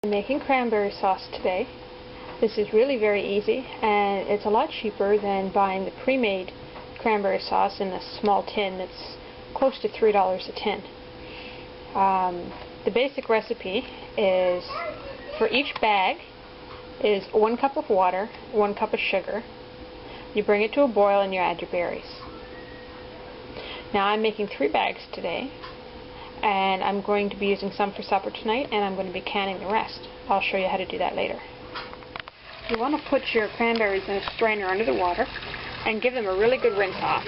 I'm making cranberry sauce today. This is really very easy, and it's a lot cheaper than buying the pre-made cranberry sauce in a small tin that's close to $3 a tin. The basic recipe is, for each bag is 1 cup of water, 1 cup of sugar. You bring it to a boil and you add your berries. Now I'm making 3 bags today, and I'm going to be using some for supper tonight, and I'm going to be canning the rest. I'll show you how to do that later. You want to put your cranberries in a strainer under the water and give them a really good rinse off.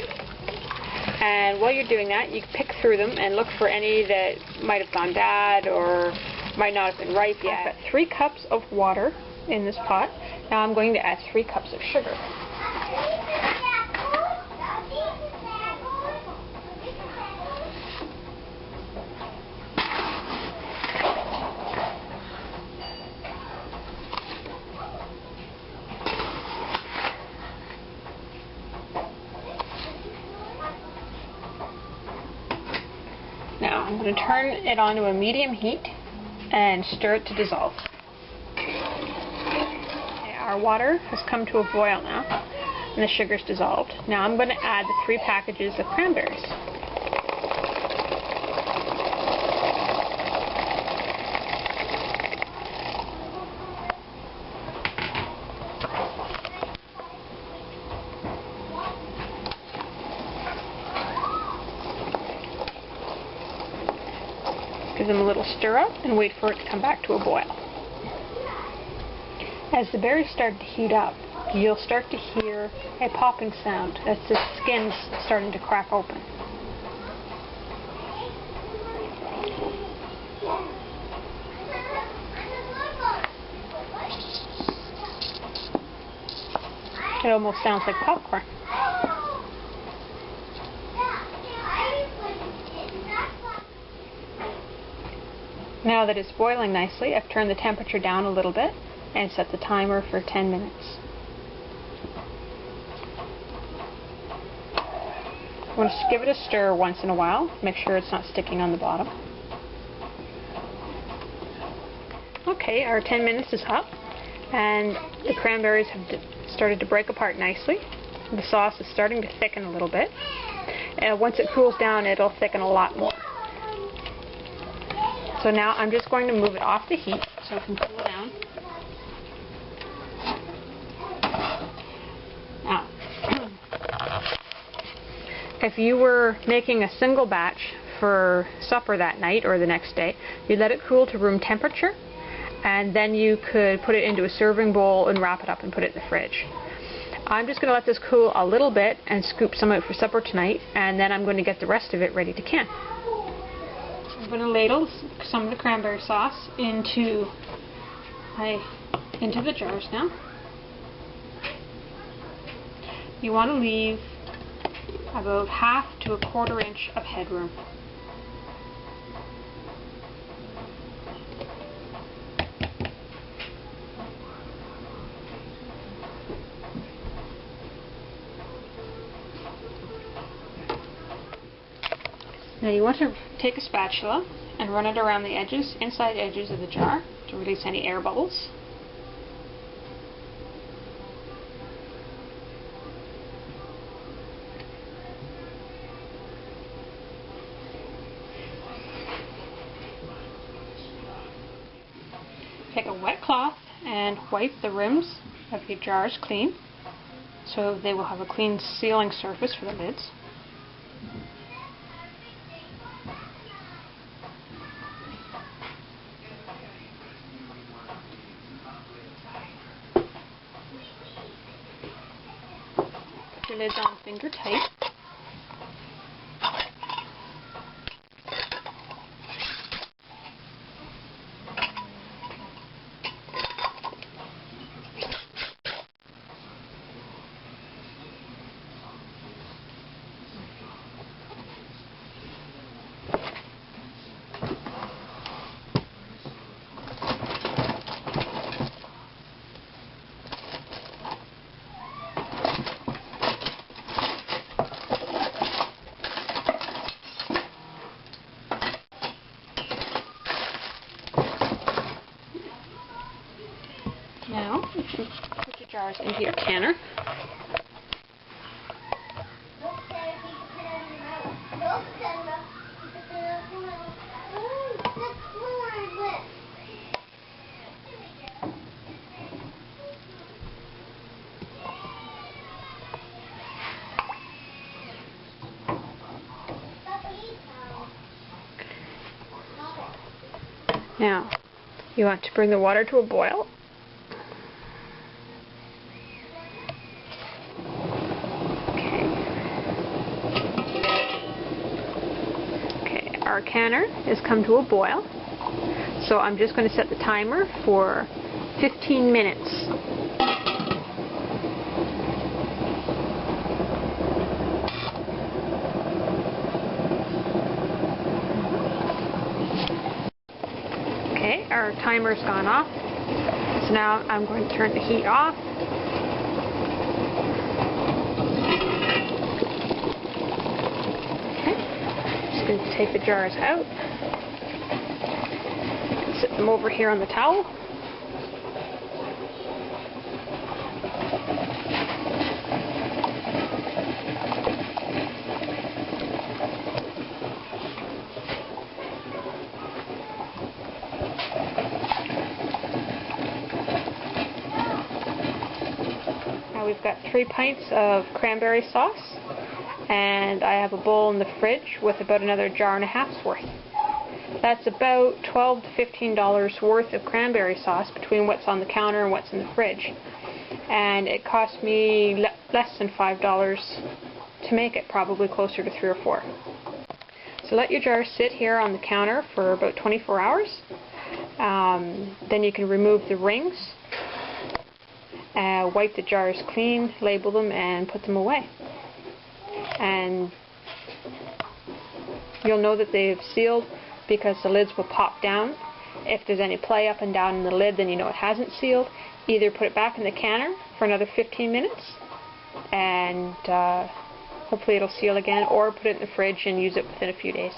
And while you're doing that, you pick through them and look for any that might have gone bad or might not have been ripe yet. I've got 3 cups of water in this pot. Now I'm going to add 3 cups of sugar. Now I'm going to turn it on to a medium heat and stir it to dissolve. Okay, our water has come to a boil now, and the sugar's dissolved. Now I'm going to add the 3 packages of cranberries. Give them a little stir up and wait for it to come back to a boil. As the berries start to heat up, you'll start to hear a popping sound. That's the skin's starting to crack open. It almost sounds like popcorn. Now that it's boiling nicely, I've turned the temperature down a little bit and set the timer for 10 minutes. I want to give it a stir once in a while, make sure it's not sticking on the bottom. Okay, our 10 minutes is up, and the cranberries have started to break apart nicely. The sauce is starting to thicken a little bit, and once it cools down, it'll thicken a lot more. So now I'm just going to move it off the heat so it can cool down. Now, if you were making a single batch for supper that night or the next day, you let it cool to room temperature, and then you could put it into a serving bowl and wrap it up and put it in the fridge. I'm just going to let this cool a little bit and scoop some out for supper tonight, and then I'm going to get the rest of it ready to can. I'm going to ladle some of the cranberry sauce into the jars now. You want to leave about 1/2 to 1/4 inch of headroom. Now you want to take a spatula and run it around the inside edges of the jar to release any air bubbles. Take a wet cloth and wipe the rims of your jars clean so they will have a clean sealing surface for the lids. Put your lids on finger tight. Put your jars into your canner. Now, you want to bring the water to a boil. Okay, our canner has come to a boil, so I'm just going to set the timer for 15 minutes. Okay, our timer's gone off, so now I'm going to turn the heat off. Okay, just going to take the jars out, sit them over here on the towel. Now we've got 3 pints of cranberry sauce, and I have a bowl in the fridge with about another jar and a half's worth. That's about $12 to $15 worth of cranberry sauce between what's on the counter and what's in the fridge. And it cost me less than $5 to make it, probably closer to 3 or 4. So let your jars sit here on the counter for about 24 hours. Then you can remove the rings. Wipe the jars clean, label them, and put them away. And you'll know that they've sealed because the lids will pop down. If there's any play up and down in the lid, then you know it hasn't sealed. Either put it back in the canner for another 15 minutes, and hopefully it'll seal again, or put it in the fridge and use it within a few days.